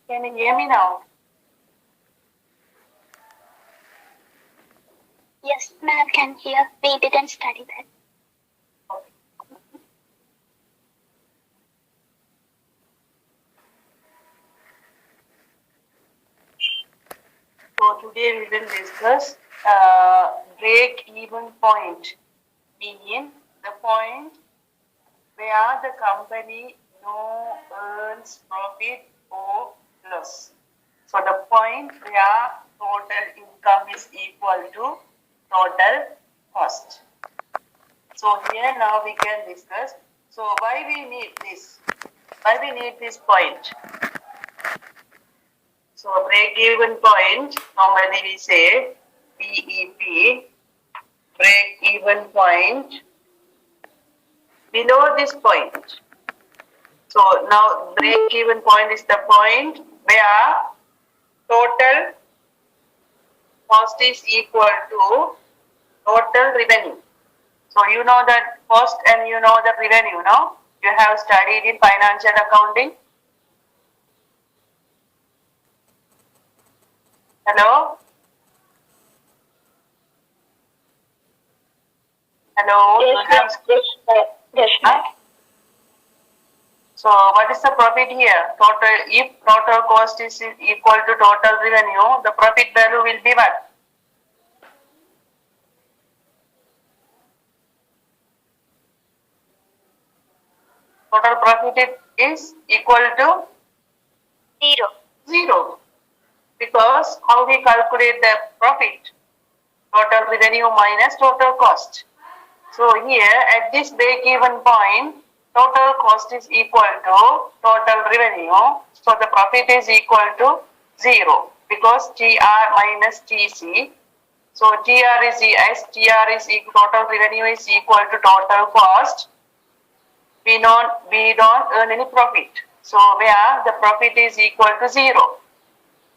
Can you hear me now? Yes, ma'am, can hear. We didn't study that. So today we will discuss break-even point, meaning the point where the company no earns profit or loss. So the point where total income is equal to total cost. So here now we can discuss. So why we need this? Why we need this point? So break-even point, normally we say BEP, break-even point, below this point. So now break-even point is the point where total cost is equal to total revenue. So you know that cost and you know the revenue, no? You have studied in financial accounting. Hello? Hello? Yes, ma'am. So what is the profit here? Total, if total cost is equal to total revenue, the profit value will be what? Total profit is equal to Zero. zero. Because how we calculate the profit? Total revenue minus total cost. So here at this break-even point, total cost is equal to total revenue. So the profit is equal to zero because TR minus TC. So TR is total revenue is equal to total cost. We don't earn any profit. So where the profit is equal to zero.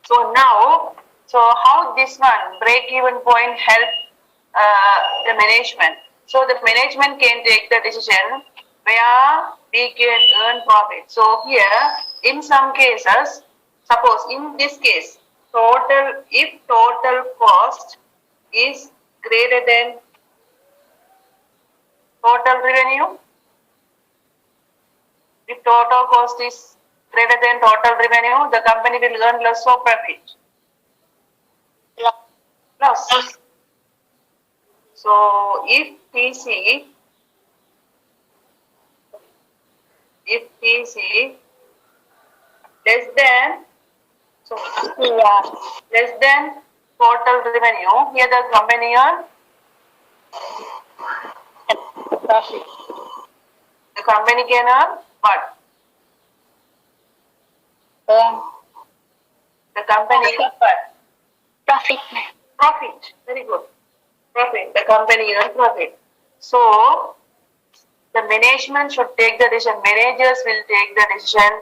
So now, so how this one break-even point help the management? So the management can take the decision where we can earn profit. So here, in some cases, suppose in this case, if total cost is greater than total revenue, if total cost is greater than total revenue, the company will earn less of profit. Loss. So if TC less than less than total revenue, here the company earn Profit. the company can earn what? The company earn what? Profit, ma'am. Profit. Very good. Profit. The company earn profit. So the management should take the decision. Managers will take the decision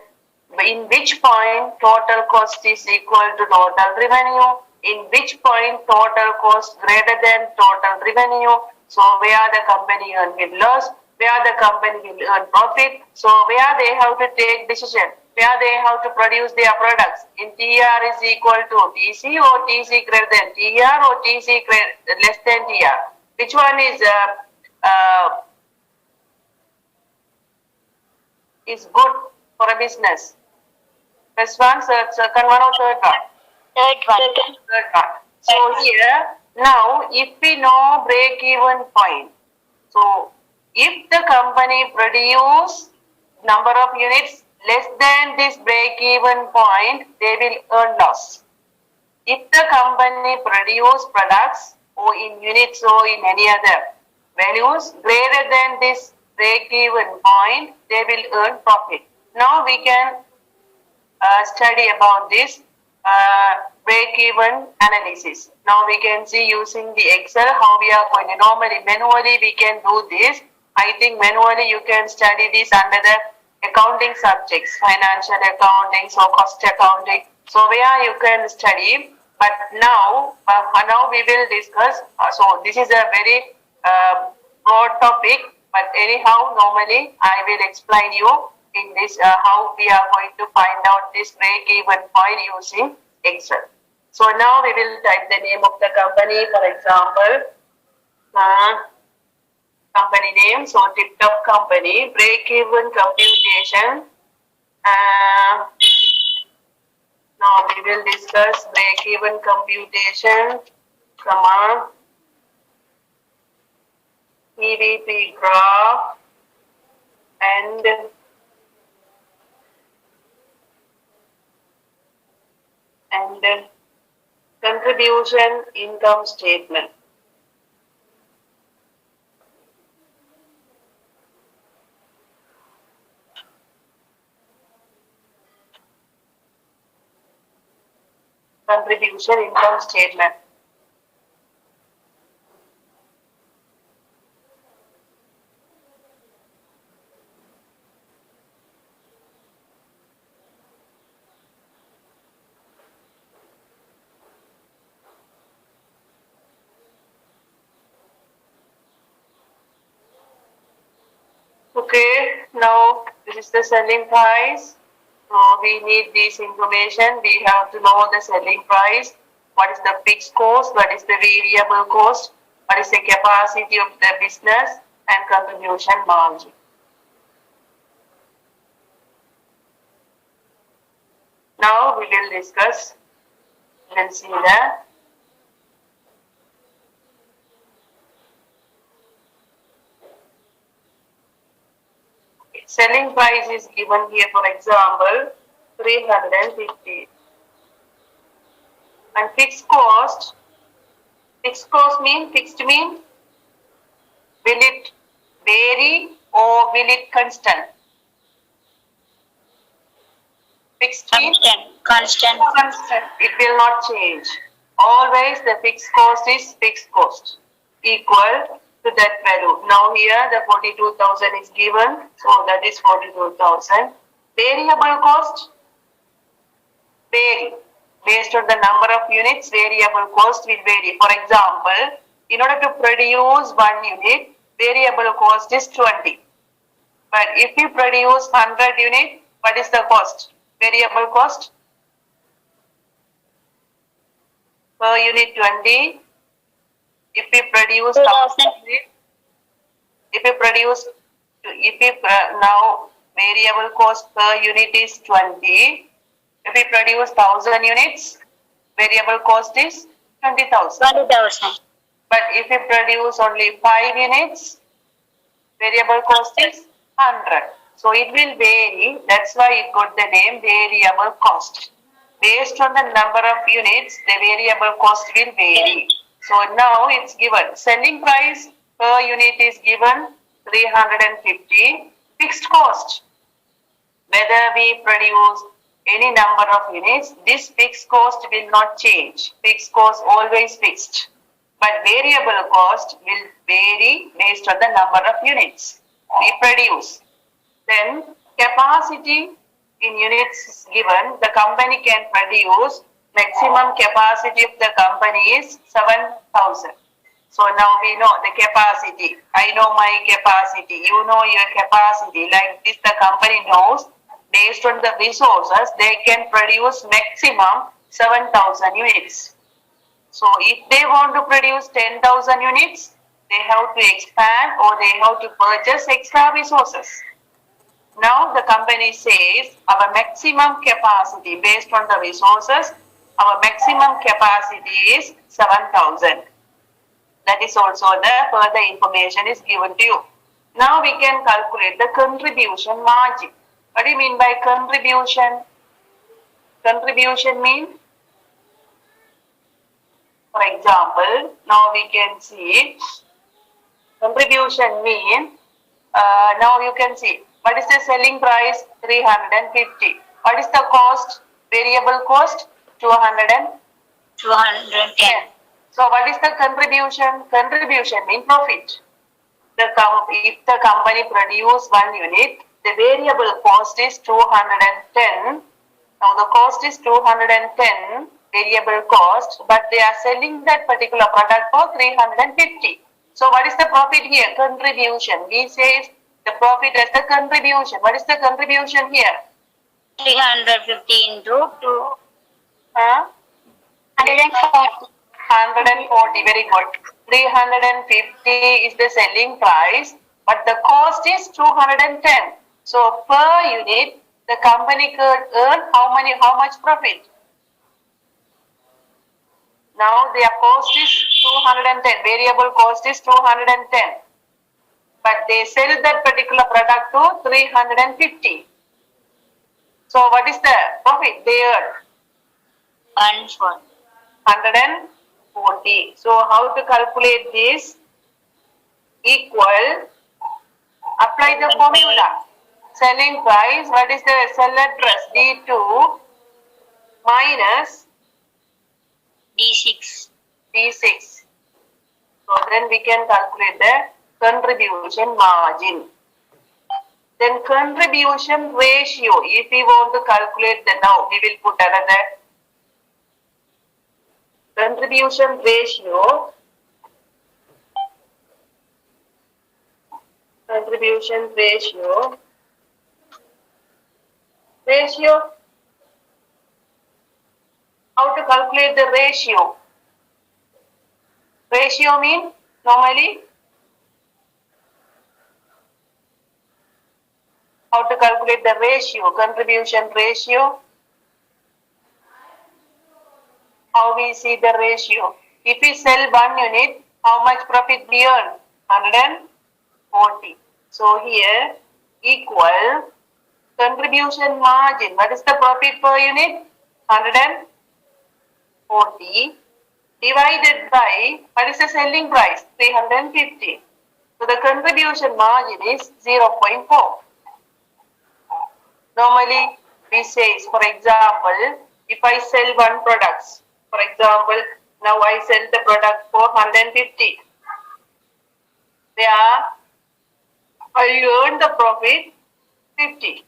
in which point total cost is equal to total revenue, in which point total cost greater than total revenue. So where the company earn will loss, where the company will earn profit. So where they have to take decision, where they have to produce their products. In TR is equal to TC or TC greater than TR or TC less than TR. Which one is good for a business? First one, second one, or third one? Third one. Third one. So here, now if we know break-even point, so if the company produce number of units less than this break-even point, they will earn loss. If the company produce products or in units or in any other values greater than this break-even point, they will earn profit. Now we can study about this break-even analysis. Now we can see using the Excel how we are going to manually we can do this. I think manually you can study this under the accounting subjects, financial accounting, so cost accounting. So where you can study, but now we will discuss. So this is a very broad topic, but anyhow normally I will explain you in this how we are going to find out this break-even point using Excel. So now we will type the name of the company, for example, company name, so TipTop company, break-even computation. Now we will discuss break-even computation, comma, EVP graph, and contribution income statement. Contribution income statement. Okay, now this is the selling price. So we need this information. We have to know the selling price. What is the fixed cost? What is the variable cost? What is the capacity of the business and contribution margin? Now we will discuss. We will see that. Selling price is given here, for example, 350. And fixed cost mean, will it vary or will it constant? Fixed means Constant. it will not change. Always the fixed cost is fixed cost, equal to that value. Now here the 42,000 is given, so that is 42,000. Variable cost, vary. Based on the number of units, variable cost will vary. For example, in order to produce 1 unit, variable cost is 20. But if you produce 100 units, what is the cost? Variable cost per unit 20. If we produce 2,000. Now variable cost per unit is 20. If we produce 1,000 units, variable cost is 20,000. 20,000. But if we produce only 5 units, variable cost is 100. So it will vary. That's why it got the name variable cost. Based on the number of units, the variable cost will vary. So now it's given. Selling price per unit is given 350. Fixed cost. Whether we produce any number of units, this fixed cost will not change. Fixed cost always fixed. But variable cost will vary based on the number of units we produce. Then capacity in units is given. The company can produce, maximum capacity of the company is 7,000. So now we know the capacity. I know my capacity. You know your capacity. Like this, the company knows based on the resources, they can produce maximum 7,000 units. So if they want to produce 10,000 units, they have to expand or they have to purchase extra resources. Now the company says our maximum capacity based on the resources, our maximum capacity is 7,000. That is also the further information is given to you. Now we can calculate the contribution margin. What do you mean by contribution? Contribution means, for example, now we can see contribution mean, now you can see what is the selling price 350. What is the cost? Variable cost 210. So what is the contribution? Contribution means profit. If the company produce 1 unit, the variable cost is 210. Now the cost is 210 variable cost, but they are selling that particular product for 350. So what is the profit here? Contribution. We say the profit as the contribution. What is the contribution here? 350 into 2. Huh? 140. 140, very good. 350 is the selling price, but the cost is 210. So per unit, the company could earn how much profit? Now their cost is 210, variable cost is 210. But they sell that particular product to 350. So what is the profit they earn? 140. 140. So how to calculate this? Equal, apply the formula. Selling price, what is the sell address? D2 minus D6. D6. So then we can calculate the contribution margin. Then contribution ratio, if we want to calculate, then now we will put another contribution ratio. Contribution ratio. How to calculate the ratio? Ratio means normally how to calculate the ratio, contribution ratio. How we see the ratio? If we sell 1 unit, how much profit we earn? 140. So here equal contribution margin. What is the profit per unit? 140 divided by what is the selling price? 350. So the contribution margin is 0.4. Normally we say, for example, if I sell one product, for example, now I sell the product for 150. Where I earn the profit 50.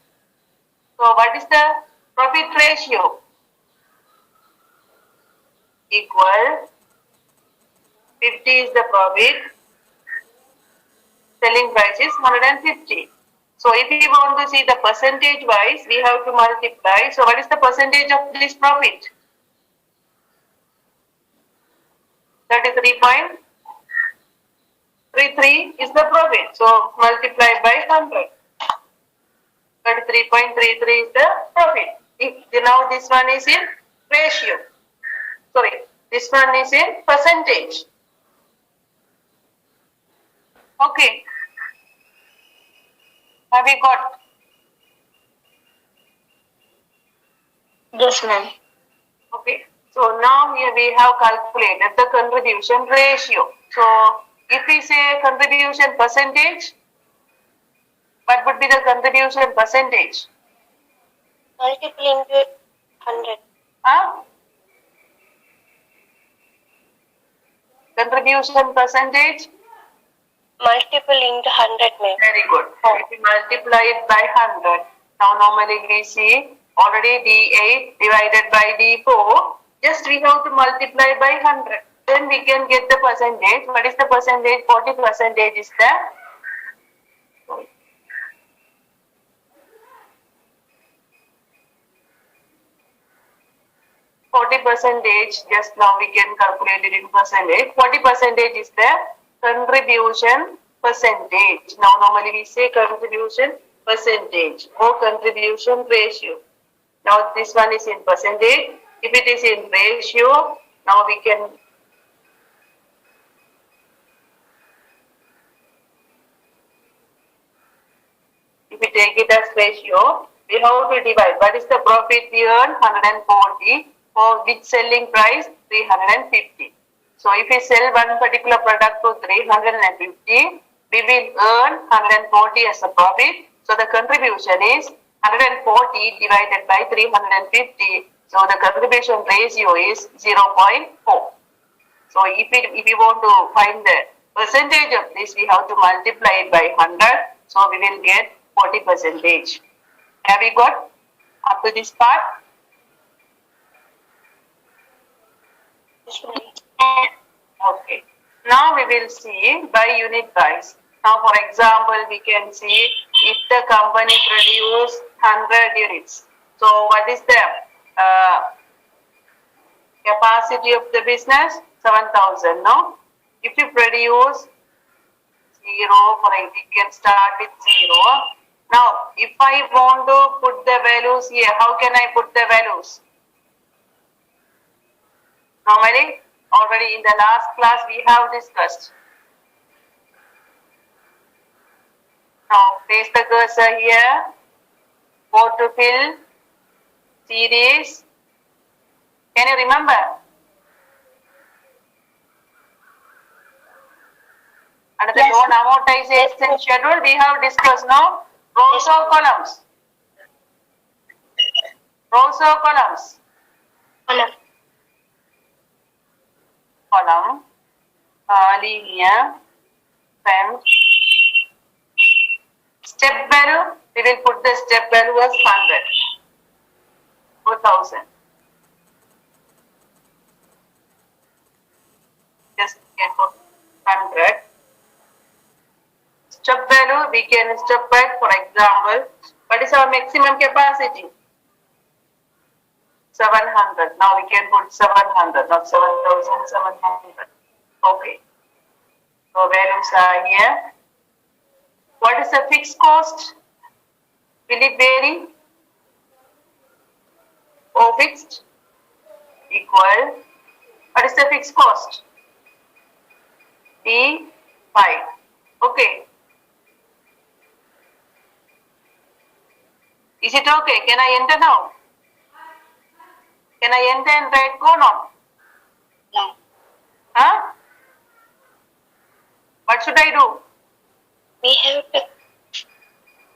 So what is the profit ratio? Equal 50 is the profit, selling price is 150. So if we want to see the percentage wise, we have to multiply. So what is the percentage of this profit? 33.33 is the profit. So multiply by 100. 33.33 is the profit. Now this one is in ratio. Sorry, this one is in percentage. Okay. Have you got? Yes, ma'am. Okay. So now here we have calculated the contribution ratio. So if we say contribution percentage, what would be the contribution percentage? Multiple into 100. Huh? Contribution percentage? Multiple into 100, ma'am. Very good. If we multiply it by 100, now normally we see already D8 divided by D4, just we have to multiply by 100. Then we can get the percentage. What is the percentage? 40% is the 40%, just now we can calculate it in percentage. 40% is the contribution percentage. Now normally we say contribution percentage or contribution ratio. Now this one is in percentage. If it is in ratio, now we can if we take it as ratio, we have to divide. What is the profit we earn? 140. For which selling price? 350. So if we sell one particular product to 350, we will earn 140 as a profit. So the contribution is 140 divided by 350. So the contribution ratio is 0.4. So if we want to find the percentage of this, we have to multiply it by 100. So we will get 40%. Have we got up to this part? Okay. Now we will see by unit price. Now, for example, we can see if the company produce 100 units. So, what is the capacity of the business? 7,000, no? If you produce 0, we can start with 0. Now, if I want to put the values here, how can I put the values? Normally, already in the last class we have discussed. Now, place the cursor here, go to fill, series. Can you remember? Under the loan amortization schedule, we have discussed now rows or columns. Rows or columns? Column, linear, fence. Step value, we will put the step value as 100. 4,000. Just can put 100. Step value, we can step back, for example, what is our maximum capacity? 700. Now we can put 700, not 7,700. Okay. So values are here. What is the fixed cost? Will it vary? O fixed equal. What is the fixed cost? D 5. Okay. Is it okay? Can I enter now? Can I enter and write go now? No. Huh? What should I do? We have to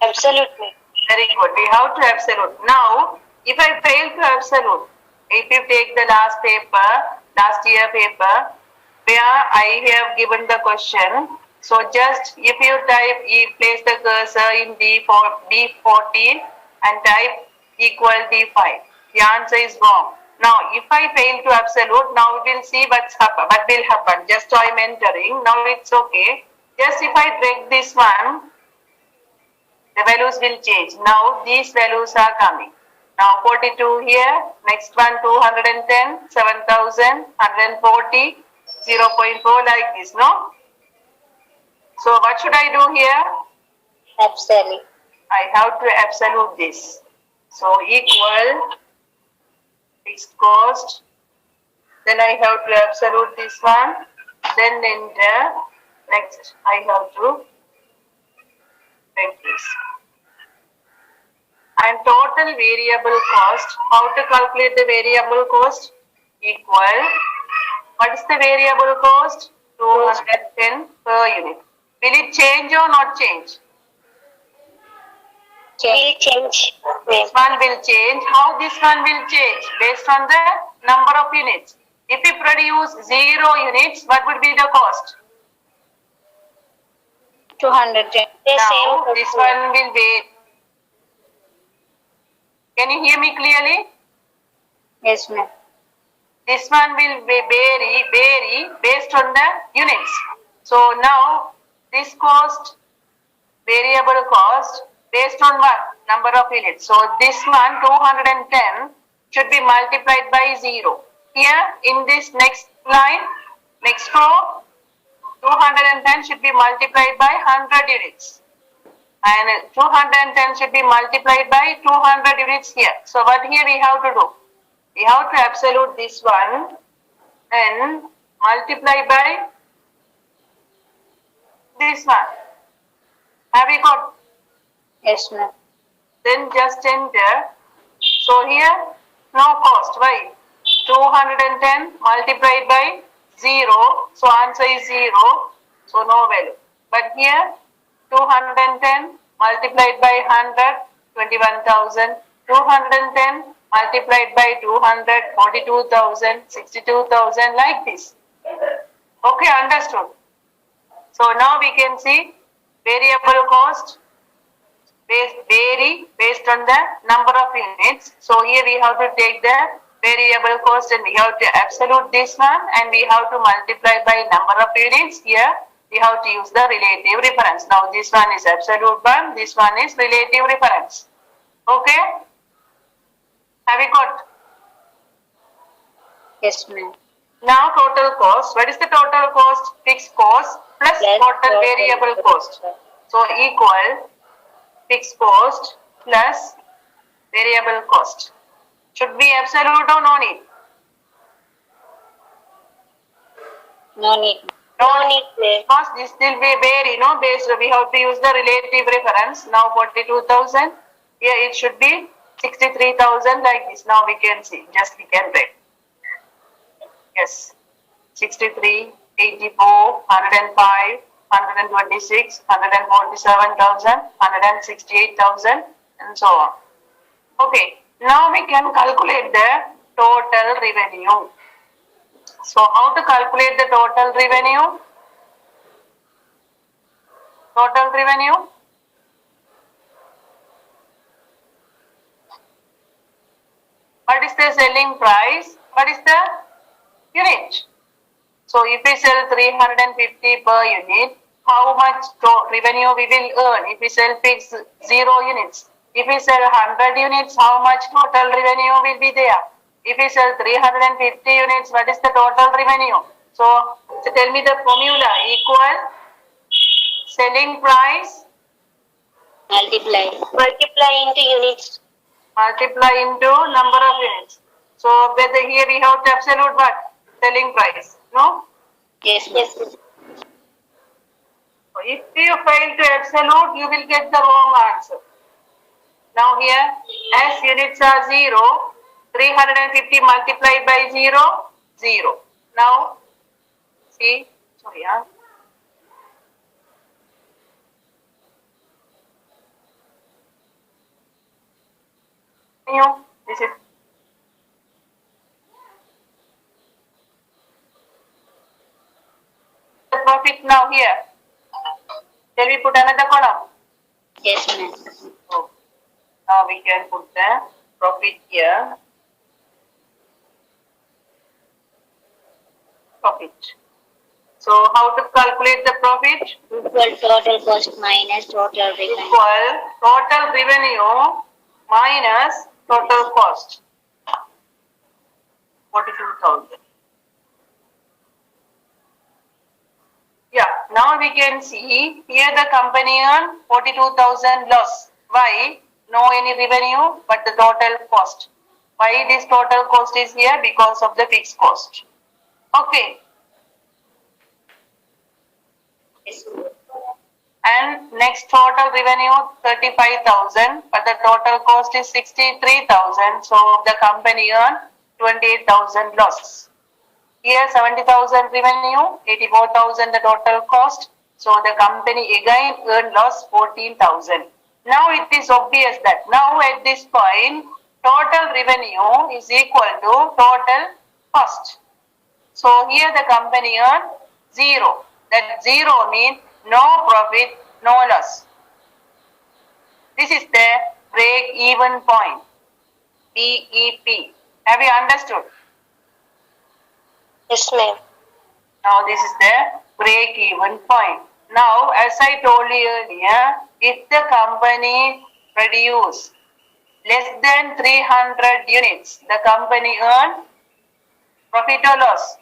absolute me. Very good. We have to absolute. Now, if I fail to absolute, if you take the last year paper, where I have given the question, so just if you type, you place the cursor in D14 and type equal D5. The answer is wrong. Now, if I fail to absolute, now we will see what will happen. Just I am entering. Now it's okay. Just if I break this one, the values will change. Now these values are coming. Now 42 here, next one 210, 7,000, 140, 0.4 like this, no? So what should I do here? Absolute. I have to absolute this. So equal fixed cost. Then I have to absolute this one. Then enter. Next I have to take this. And total variable cost. How to calculate the variable cost? Equal. What is the variable cost? 210 per unit. Will it change or not change? Will change. This one will change. How this one will change? Based on the number of units. If we produce 0 units, what would be the cost? 210. Now this one will vary. Can you hear me clearly? Yes, ma'am. This one will vary based on the units. So now this cost, variable cost, based on what? Number of units. So this one 210 should be multiplied by 0. Here in this next line, next row, 210 should be multiplied by 100 units. And 210 should be multiplied by 200 units here. So what here we have to do? We have to absolute this one and multiply by this one. Have we got? Yes, ma'am. Then just enter. So here no cost. Why? 210 multiplied by 0. So answer is 0. So no value. But here 210 multiplied by 100, 21,000. 210 multiplied by 200, 42,000, 62,000, like this. Okay, understood. So now we can see variable cost vary based on the number of units. So here we have to take the variable cost and we have to absolute this one and we have to multiply by number of units here. we have to use the relative reference. Now this one is absolute one, this one is relative reference. Okay? Have you got? Yes, ma'am. Now total cost. What is the total cost? Fixed cost plus total variable cost. So equal fixed cost plus variable cost. Should be absolute or no need? No need. No need. Because this will be vary, based. We have to use the relative reference. Now 42,000. Here it should be 63,000 like this. Now we can see. Just we can write. Yes. 63, 84, 105, 126, 147,000, 168,000 and so on. Okay. Now we can calculate the total revenue. So how to calculate the total revenue? Total revenue? What is the selling price? What is the unit? So if we sell 350 per unit, how much revenue we will earn? If we sell fixed 0 units. If we sell 100 units, how much total revenue will be there? If we sell 350 units, what is the total revenue? So tell me the formula. Equal selling price Multiply into units. multiply into number of units. So whether here we have to absolute what? Selling price. No? Yes, yes. If you fail to absolute, you will get the wrong answer. Now here, as units are 0, 350 multiplied by 0, 0. Now, see, sorry, this is the profit now here. Shall we put another column? Yes, ma'am. Oh. Now we can put the profit here. Profit. So how to calculate the profit? Equal total cost minus total revenue. Equal total revenue minus total cost. 42,000. Yeah, now we can see here the company earned 42,000 loss. Why? No any revenue but the total cost. Why this total cost is here? Because of the fixed cost. Okay. And next total revenue 35,000 but the total cost is 63,000. So the company earned 28,000 loss. Here 70,000 revenue, 84,000 the total cost. So the company again earned loss 14,000. Now it is obvious that now at this point total revenue is equal to total cost. So here the company earned 0. That 0 means no profit, no loss. This is the break-even point. BEP. Have you understood? Yes, ma'am. Now this is the break-even point. Now as I told you earlier, if the company produce less than 300 units, the company earn profit or loss?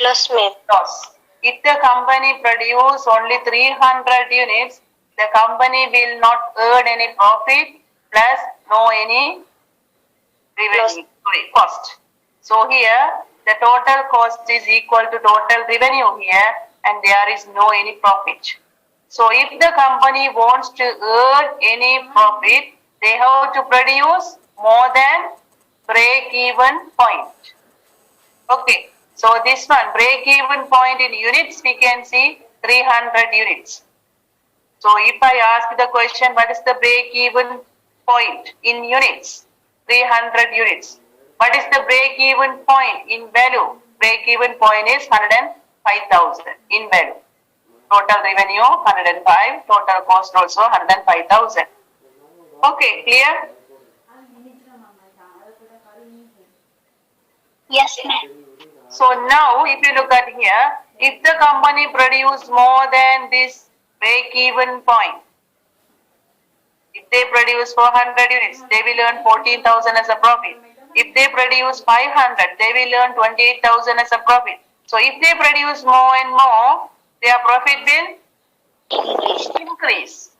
Loss, ma'am. Loss. If the company produce only 300 units, the company will not earn any profit plus no any revenue, cost. So here the total cost is equal to total revenue here and there is no any profit. So if the company wants to earn any profit, they have to produce more than break-even point. Okay. So this one, break-even point in units, we can see 300 units. So if I ask the question, what is the break-even point in units? 300 units. What is the break-even point in value? Break-even point is 105,000 in value. Total revenue 105, total cost also 105,000. Okay, clear? Yes, ma'am. So now if you look at here, if the company produce more than this break-even point, if they produce 400 units, they will earn 14,000 as a profit. If they produce 500, they will earn 28,000 as a profit. So if they produce more and more, their profit will Increase. increase.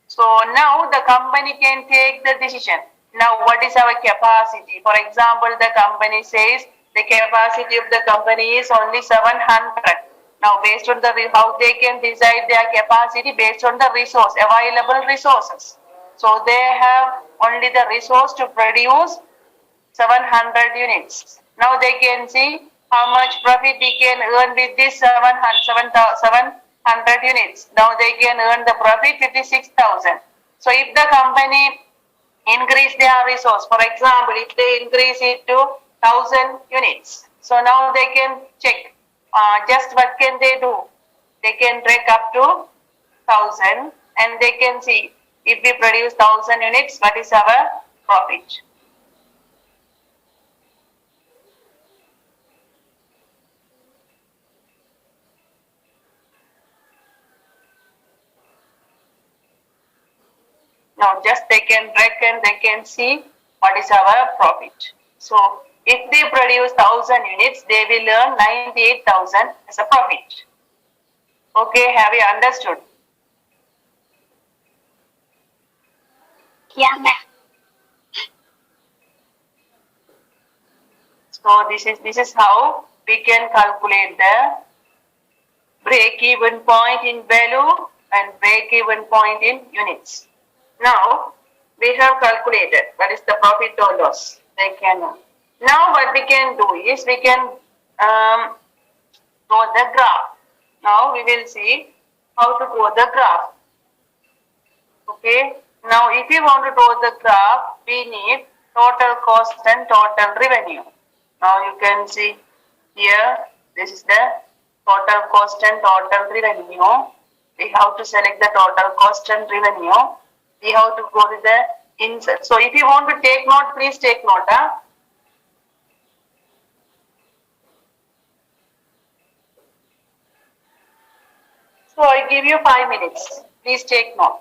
So now the company can take the decision. Now what is our capacity? For example, the company says the capacity of the company is only 700. Now based on the how they can decide their capacity based on the resource, available resources. So they have only the resource to produce 700 units. Now they can see how much profit we can earn with this 700 units. Now they can earn the profit 56,000. So if the company increase their resource, for example, if they increase it to 1,000 units, so now they can check just what can they do. They can break up to 1,000 and they can see if we produce 1,000 units, what is our profit. Now just they can reckon, they can see what is our profit. So if they produce 1,000 units, they will earn 98,000 as a profit. Okay, have you understood? Yeah, ma'am. So this is how we can calculate the break-even point in value and break-even point in units. Now we have calculated what is the profit or loss. They can know. Now what we can do is we can draw the graph. Now we will see how to draw the graph. Okay. Now if you want to draw the graph, we need total cost and total revenue. Now you can see here, this is the total cost and total revenue. We have to select the total cost and revenue. We have to go to the insert. So if you want to take note, please take note. So I give you 5 minutes. Please take note.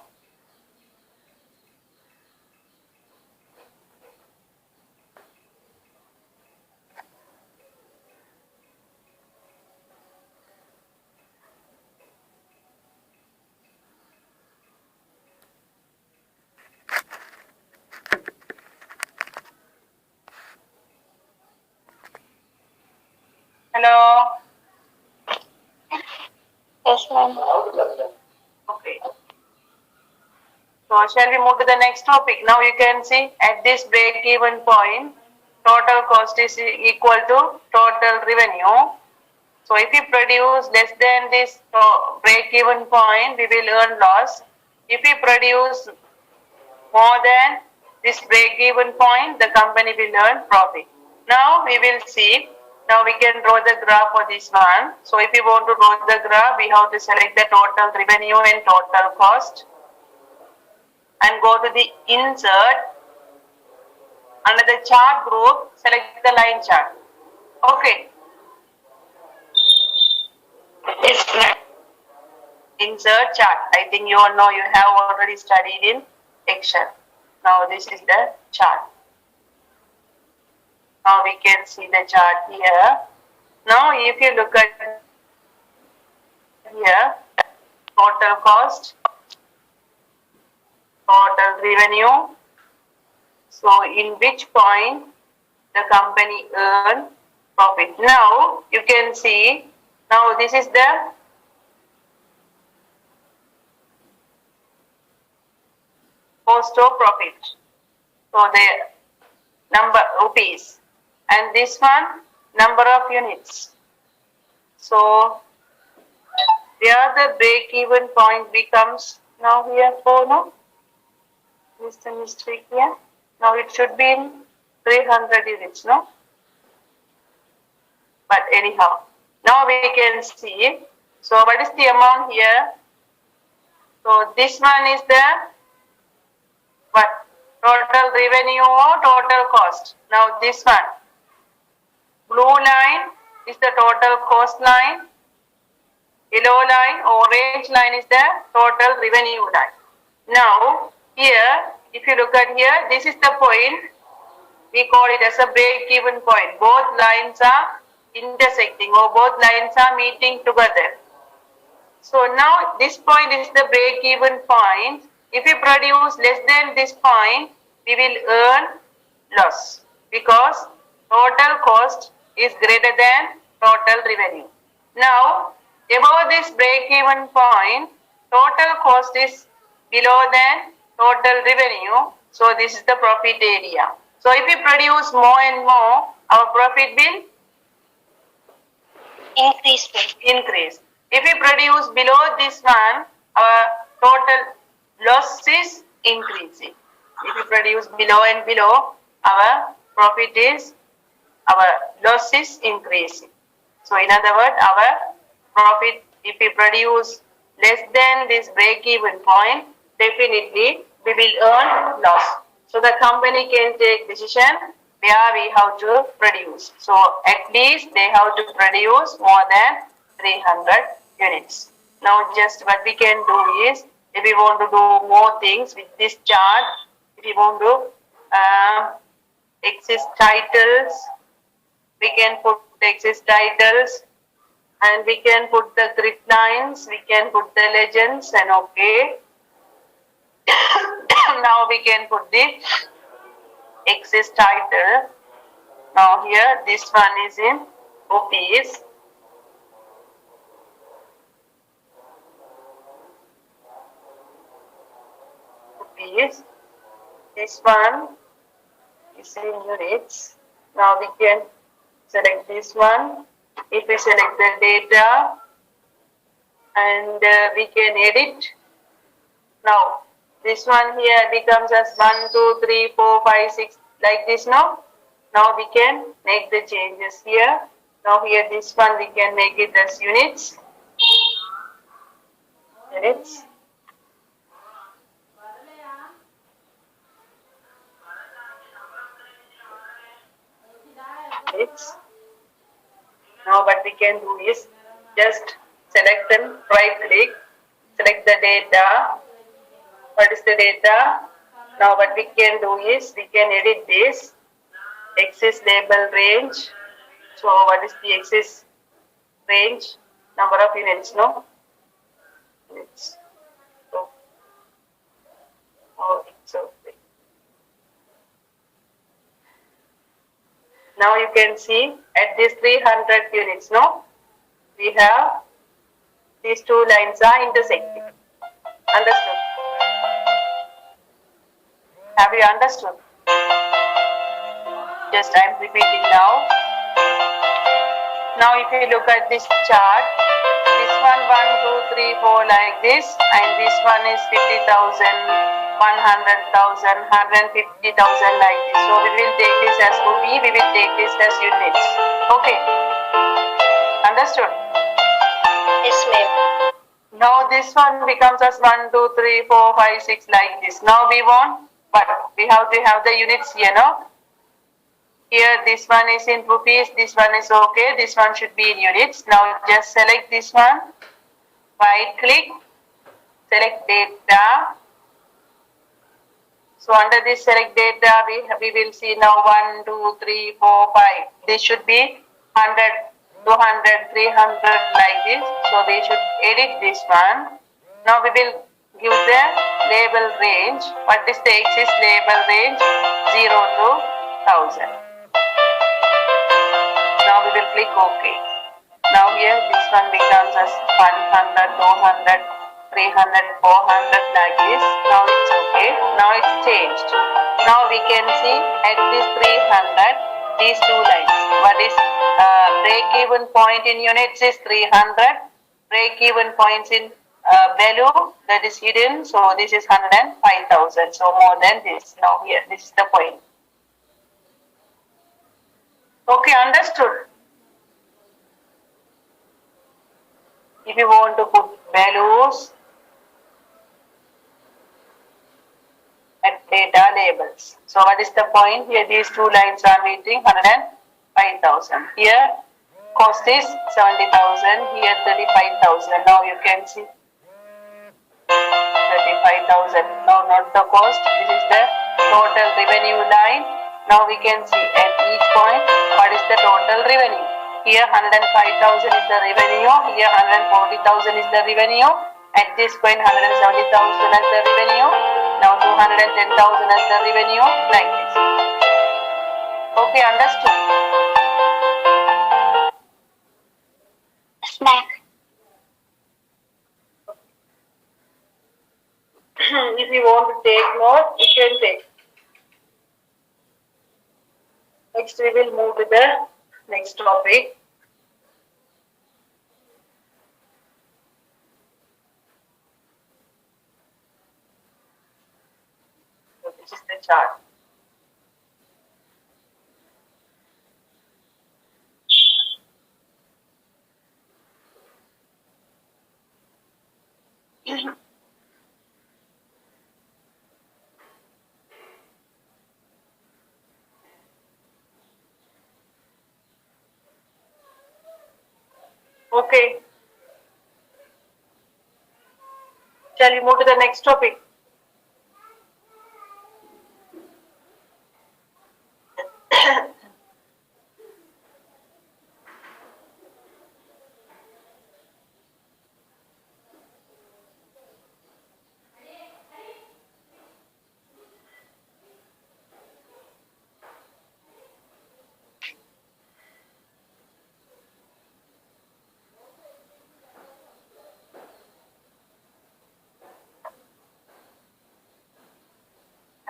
Hello. Yes, ma'am. Okay. So shall we move to the next topic? Now you can see at this break-even point, total cost is equal to total revenue. So if we produce less than this break-even point, we will earn loss. If we produce more than this break-even point, the company will earn profit. Now we will see. Now we can draw the graph for this one. So if you want to draw the graph, we have to select the total revenue and total cost and go to the insert. Under the chart group, select the line chart. Okay. Yes, ma'am. Insert chart. I think you all know, you have already studied in Excel. Now this is the chart. Now we can see the chart here. Now if you look at here, total cost, total revenue. So in which point the company earn profit. Now you can see, now this is the cost of profit. So the number rupees. And this one, number of units. So where the break-even point becomes now here 4, no? Is the mistake here? Now it should be in 300 units, no? But anyhow, now we can see. So what is the amount here? So this one is the what? Total revenue or total cost. Now this one. Blue line is the total cost line. Yellow line, orange line is the total revenue line. Now, here, if you look at here, this is the point. We call it as a break-even point. Both lines are intersecting or both lines are meeting together. So now this point is the break-even point. If we produce less than this point, we will earn loss because total cost is greater than total revenue. Now, above this break-even point, total cost is below than total revenue. So this is the profit area. So if we produce more and more, our profit will increase. If we produce below this one, our total loss is increasing. If we produce below and below, our loss is increasing. So in other words, our profit, if we produce less than this break-even point, definitely we will earn loss. So the company can take decision where we have to produce. So at least they have to produce more than 300 units. Now just what we can do is, if we want to do more things with this chart, if we want to exist titles, we can put the exist titles and we can put the grid lines, we can put the legends and okay. Now we can put the exist title. Now here this one is in rupees. This one is in units. Now we can select this one. If we select the data and we can edit. Now this one here becomes as 1, 2, 3, 4, 5, 6 like this now. Now we can make the changes here. Now here this one we can make it as units. Units. Now what we can do is just select and right click, select the data. What is the data? Now what we can do is we can edit this axis label range. So what is the axis range? Number of units, no? Units. So, oh, it's okay. Now you can see at this 300 units, no? We have these two lines are intersecting. Understood? Have you understood? Just I am repeating now. Now if you look at this chart, this one 1, 2, 3, 4 like this, and this one is 50,000. 100,000, 150,000 like this. So we will take this as rupee, we will take this as units. Okay. Understood? Yes, ma'am. Now this one becomes as 1, 2, 3, 4, 5, 6 like this. Now we want, but we have to have the units here, no? Here this one is in rupees, this one is okay, this one should be in units. Now just select this one, right click, select data. So under this select data, we will see now 1, 2, 3, 4, 5. This should be 100, 200, 300 like this. So we should edit this one. Now we will give the label range. What is the axis label range? 0 to 1000. Now we will click OK. Now here this one becomes as 100, 200. 300, 400 like this. Now it's okay. Now it's changed. Now we can see at this 300, these two lines. What is break-even point in units is 300. Break-even points in value that is hidden. So this is 105,000. So more than this. Now here, this is the point. Okay, understood. If you want to put values at data labels. So what is the point here? These two lines are meeting 105,000. 5,000. Here cost is 70,000. Here 35,000. Now you can see 35,000. Now not the cost. This is the total revenue line. Now we can see at each point what is the total revenue. Here 105,000 is the revenue. Here 140,000 is the revenue. At this point 170,000 as the revenue. Now 210,000 as the revenue. Like this. Okay, understood? Yes, ma'am. If you want to take note, you can take. Next, we will move to the next topic. So this is the chart. Okay. Shall we move to the next topic?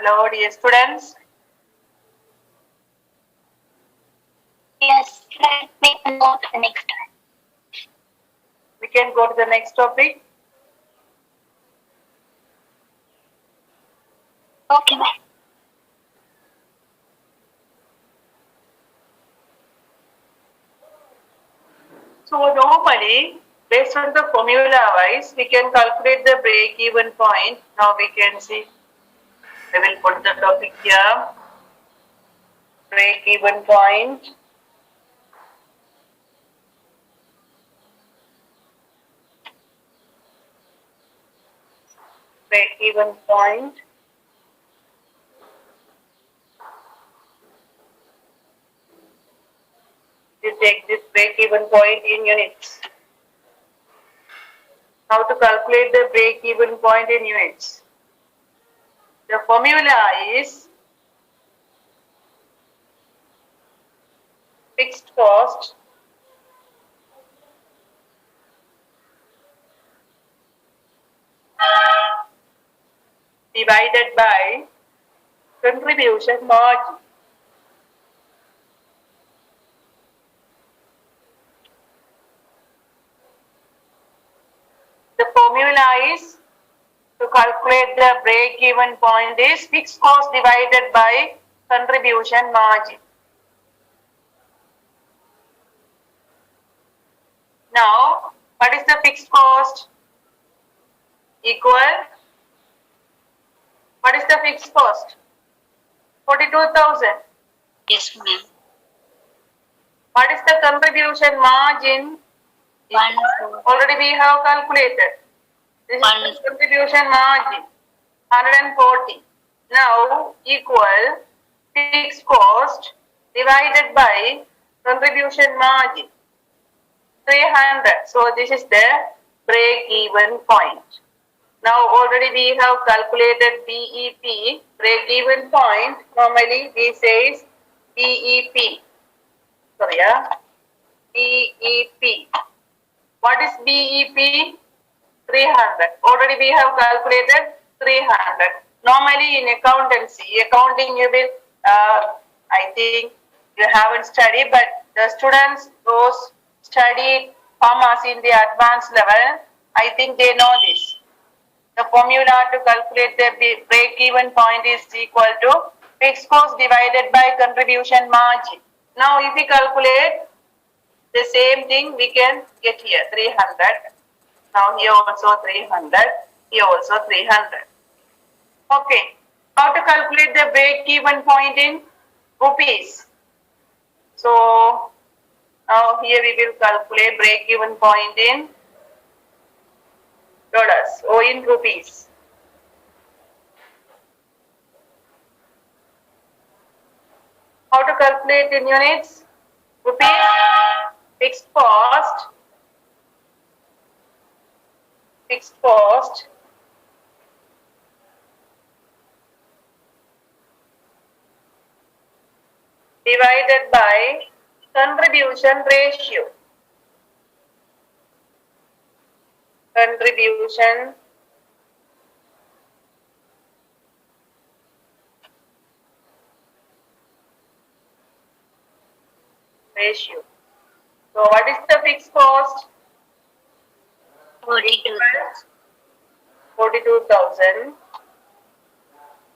Hello, dear students. Yes, let me go to the next one. We can go to the next topic. Okay, ma'am. So normally, based on the formula wise, we can calculate the break-even point. Now we can see. We will put the topic here. Break-even point. Break-even point. You take this break-even point in units. How to calculate the break-even point in units? The formula is fixed cost divided by contribution margin. The formula is to calculate the break-even point is fixed cost divided by contribution margin. Now, what is the fixed cost? Equal. What is the fixed cost? 42,000. Yes, ma'am. What is the contribution margin? Already we have calculated. This is the contribution margin. 140. Now equal fixed cost divided by contribution margin. 300. So this is the break-even point. Now already we have calculated BEP, break-even point. Normally we say BEP. Sorry, BEP. What is BEP? 300. Already we have calculated 300. Normally in accounting you will, I think you haven't studied, but the students, those studied commerce in the advanced level, I think they know this. The formula to calculate the break-even point is equal to fixed cost divided by contribution margin. Now if we calculate the same thing, we can get here 300. Now here also 300, here also 300. Okay, how to calculate the break-even point in rupees? So now here we will calculate break-even point in dollars or in rupees. How to calculate in units? Rupees, fixed cost divided by contribution ratio. Contribution ratio. So what is the fixed cost? 42,000. 42,000.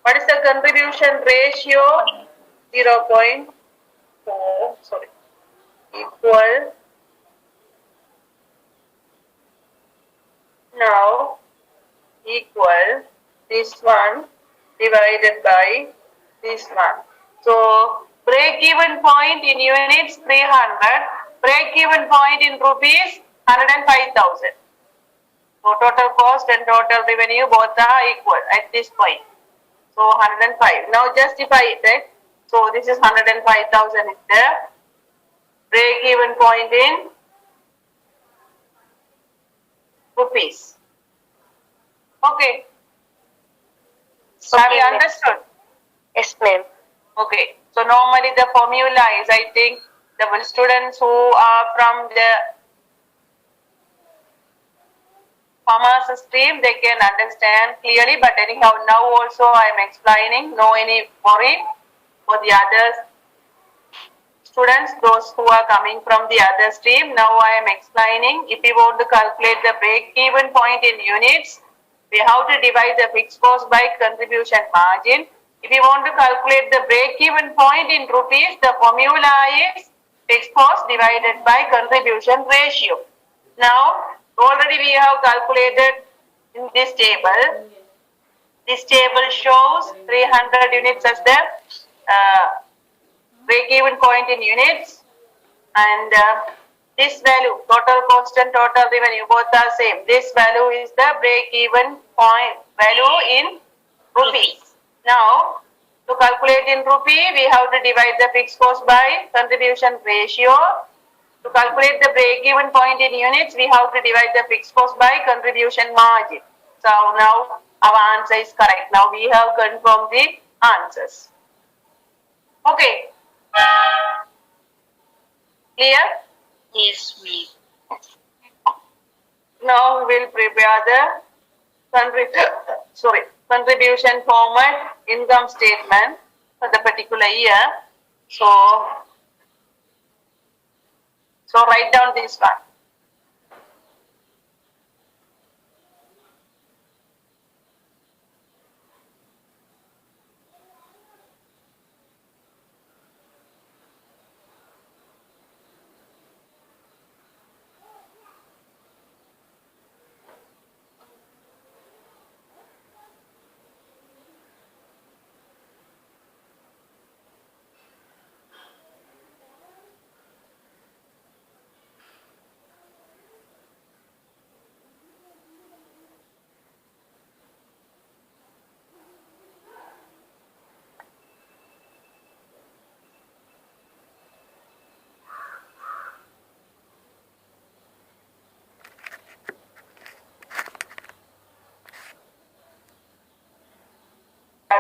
What is the contribution ratio? 0.4, sorry, equal. Now equal this one divided by this one. So break-even point in units 300, break-even point in rupees 105,000. So total cost and total revenue both are equal at this point. So 105. Now justify it, right? So this is 105,000 is there. Break-even point in rupees. Okay. So have you understood? Yes, ma'am. Okay. So normally the formula is, I think, the students who are from the commerce stream, they can understand clearly. But anyhow, now also I am explaining. No any worry for the others. Students, those who are coming from the other stream, now I am explaining. If you want to calculate the break-even point in units, we have to divide the fixed cost by contribution margin. If you want to calculate the break-even point in rupees, the formula is fixed cost divided by contribution ratio. Now, already we have calculated in this table. This table shows 300 units as the break-even point in units, and this value, total cost and total revenue, both are same. This value is the break-even point value in rupees. Now, to calculate in rupee, we have to divide the fixed cost by contribution ratio. To calculate the break-even point in units, we have to divide the fixed cost by contribution margin. So now our answer is correct. Now we have confirmed the answers. Okay. Clear? Yes, ma'am. Now we will prepare the contribution format income statement for the particular year. So write down this one.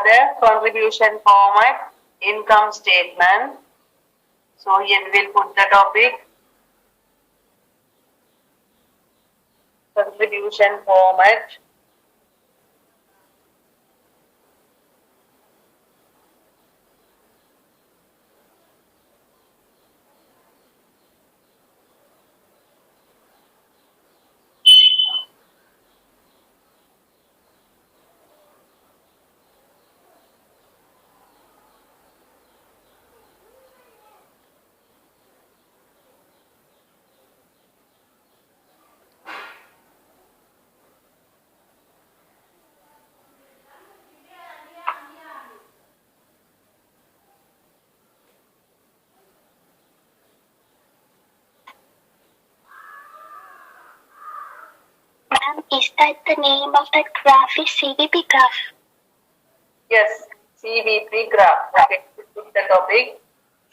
The contribution format income statement. So here we will put the topic contribution format. that the name of that graph is CVP graph? Yes, CVP graph. Okay, put the topic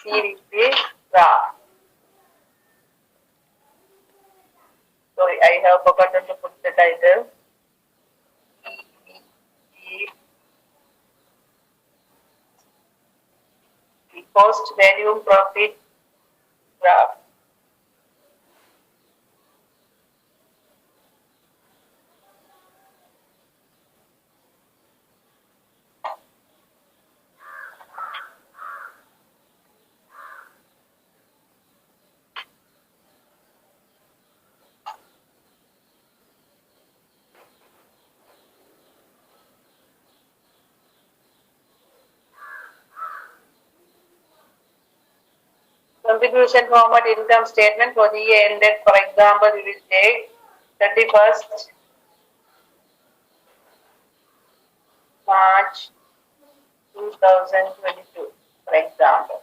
CVP graph. Sorry, I have forgotten to put the title. CVP cost value profit graph. Contribution format income statement for the year ended. For example, we will take 31st March 2022, for example.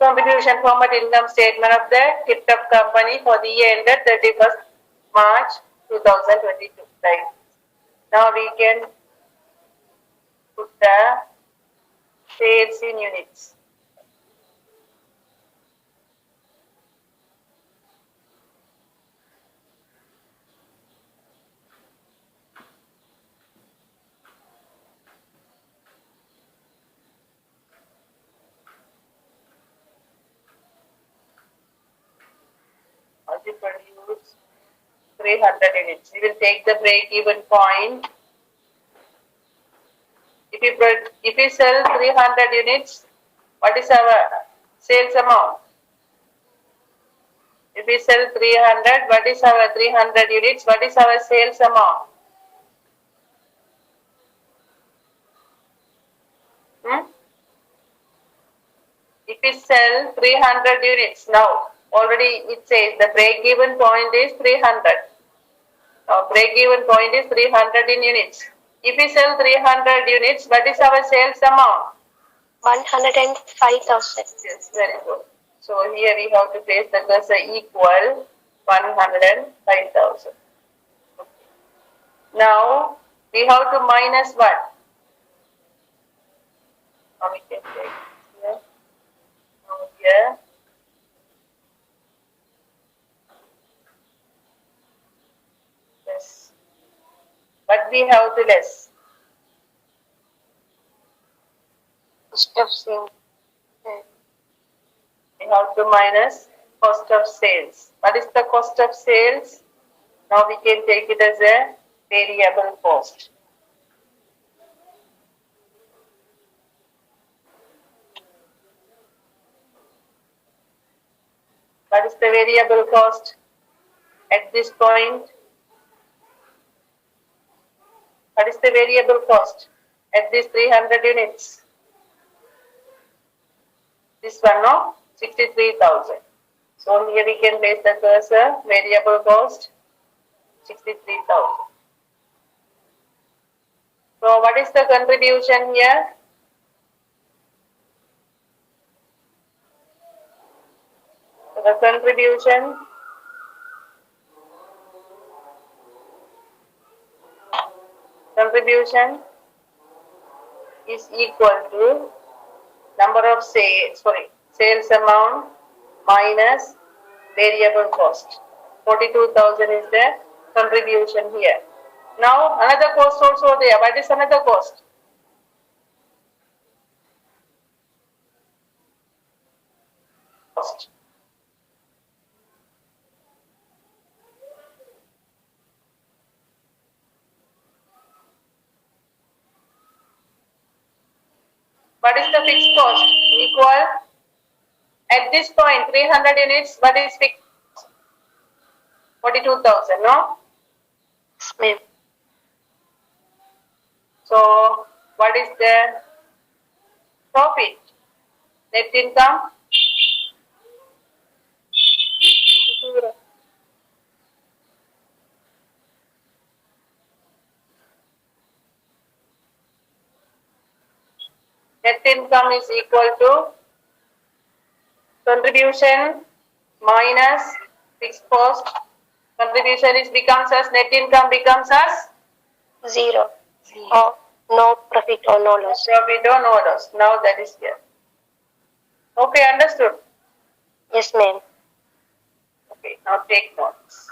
Contribution format income statement of the TipTop company for the year ended 31st March 2022. Right. Now we can put the sales in units. Produce 300 units. We will take the break-even point. If we sell 300 units, what is our sales amount? If we sell 300, what is our 300 units? What is our sales amount? If we sell 300 units now, already it says the break-even point is 300. Break-even point is 300 in units. If we sell 300 units, what is our sales amount? 105,000. Yes, very good. So here we have to place the cursor equal 105,000. Now we have to minus what? Now we can take here. Now here. Yes. But we have to less. Cost of sales. We have to minus cost of sales. What is the cost of sales? Now we can take it as a variable cost. What is the variable cost at this point? What is the variable cost at this 300 units? This one, no? 63,000. So here we can place the cursor, variable cost, 63,000. So what is the contribution here? So the contribution is equal to number of sales amount minus variable cost. 42,000 is the contribution here. Now another cost also there. What is another cost? What is the fixed cost? Equal at this point 300 units. What is fixed? 42,000. No. Yes. So what is the profit? Net income? net income is equal to contribution minus fixed cost. Contribution becomes as net income becomes as 0. Or no profit or no loss. profit or no loss. Now that is clear. Okay, understood. Yes, ma'am. Okay, now take notes.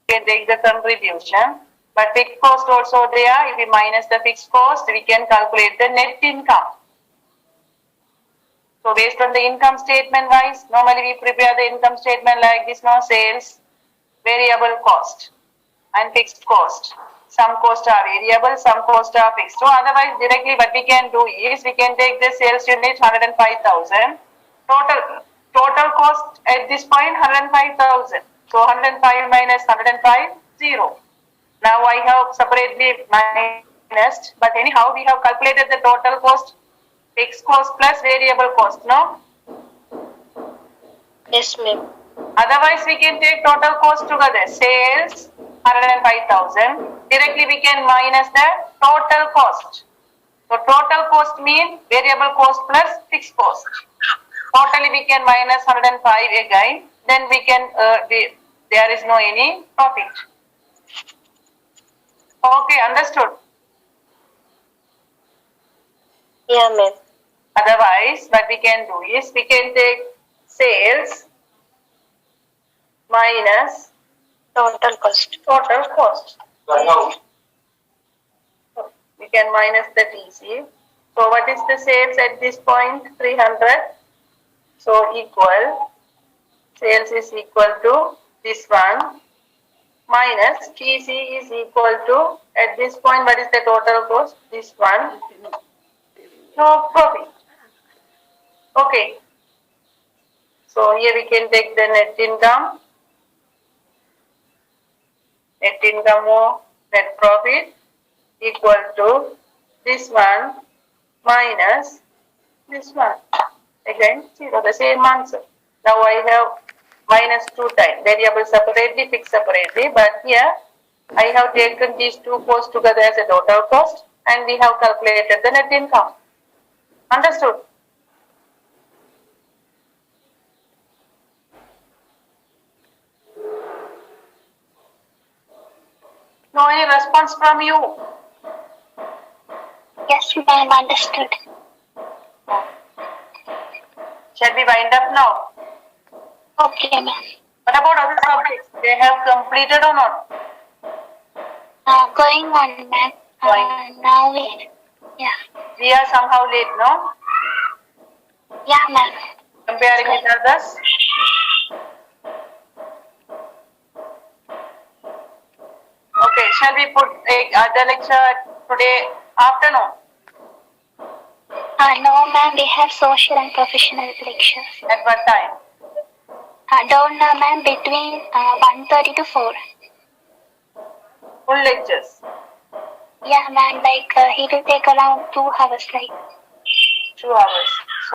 We can take the contribution, but fixed cost also there. If we minus the fixed cost, we can calculate the net income. So based on the income statement wise, normally we prepare the income statement like this, no sales, variable cost and fixed cost. Some costs are variable, some costs are fixed. So otherwise directly what we can do is we can take the sales unit 105,000. Total cost at this point 105,000. So 105 minus 105, 0. Now I have separately minus, but anyhow we have calculated the total cost, fixed cost plus variable cost, no? Yes, ma'am. Otherwise we can take total cost together. Sales 105,000. Directly we can minus the total cost. So total cost means variable cost plus fixed cost. Totally we can minus 105 again. Then we can there is no any profit. Okay, understood. Yeah, ma'am. Otherwise, what we can do is we can take sales minus Total cost. total cost. We can minus the TC. So what is the sales at this point? 300. So equal, sales is equal to this one minus TC is equal to, at this point what is the total cost? This one. No profit. Okay. So here we can take the net income. Net income or net profit equal to this one minus this one. Again, 0, the same answer. Now I have minus 2 times. Variable separately, fixed separately. But here I have taken these two costs together as a total cost and we have calculated the net income. Understood? No any response from you? Yes, ma'am. Understood. Shall we wind up now? Okay, ma'am. What about other subjects? They have completed or not? Going on, ma'am. Now yeah. We are somehow late, no? Yeah, ma'am. Comparing with others? Okay, shall we put the lecture today afternoon? No, ma'am. We have social and professional lectures. At what time? Don't know, ma'am. Between 1:30 to 4. Full lectures? Yeah, ma'am. Like he will take around 2 hours. Like 2 hours.